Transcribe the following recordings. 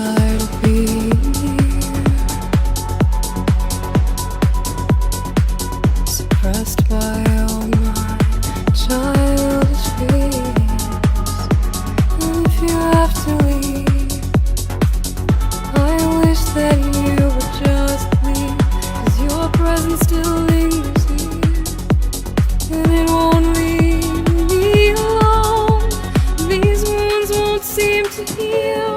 desire to be suppressed by all my childish fears. And if you have to leave, I wish that you would just leave, 'cause your presence still lingers here, and it won't leave me alone. These wounds won't seem to heal.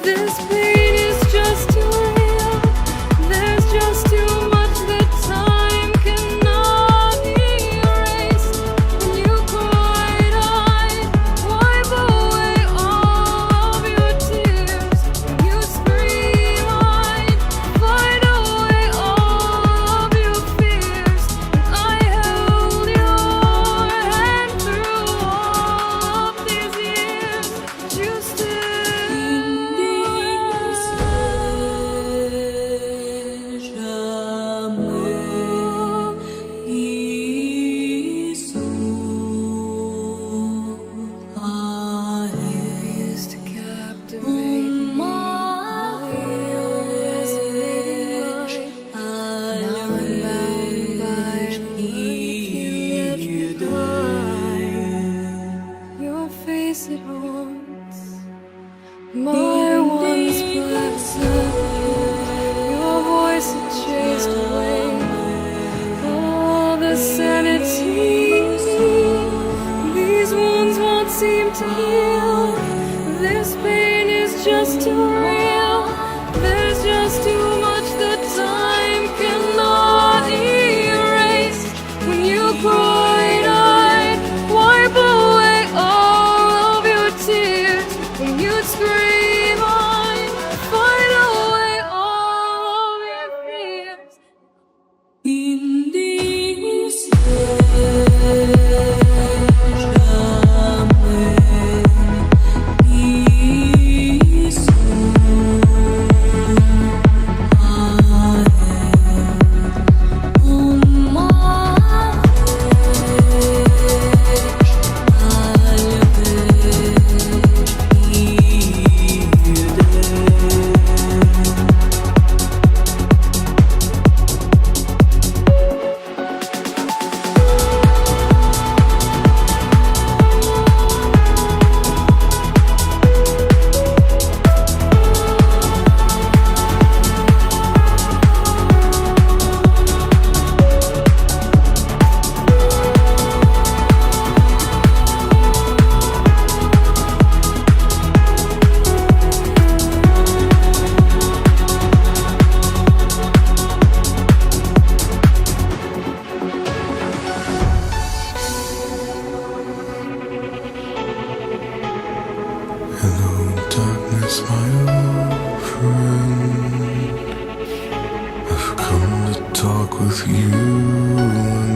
This pain is just too real. There's just too much that time cannot erase. When you cried, I'd wipe away all of your tears. When you scream, I'd fight away all of your fears. And I held your hand through all of these years, but you still used to captivate my fascinating mind. Now I'm bound by looking behind. Your face, it haunts my once pleasant. Your voice, it chased away all the sanity. These wounds won't seem to heal. This pain is just too real. There's just too much that time cannot erase. When you cried, I'd wipe away all of your tears. When you'd scream, I'd fight away all of your fears. Hello, darkness, my old friend. I've come to talk with you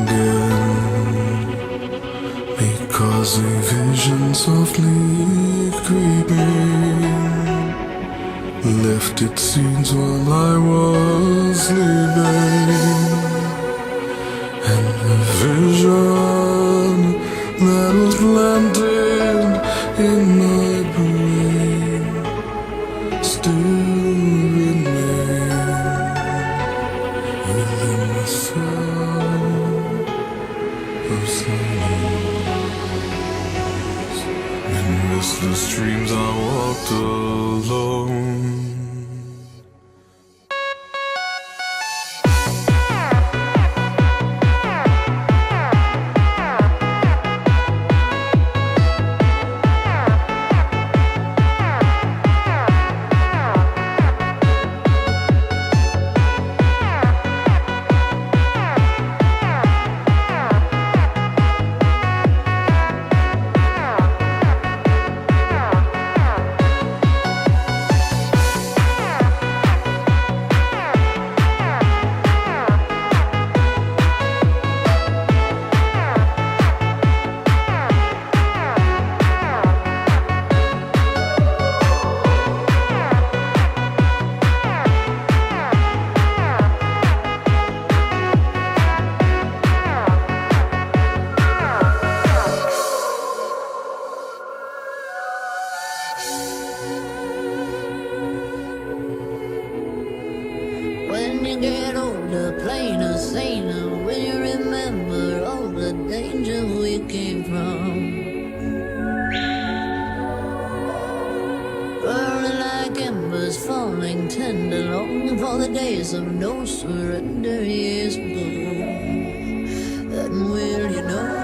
again, because a vision softly creeping left its seeds while I was sleeping. And the vision that was planted in my brain still remains within the sound of silence. In restless dreams I walked alone. get older, plainer, saner, when you remember all the danger we came from. Burning like embers, falling tender, longing for the days of no surrender years ago. And will you know?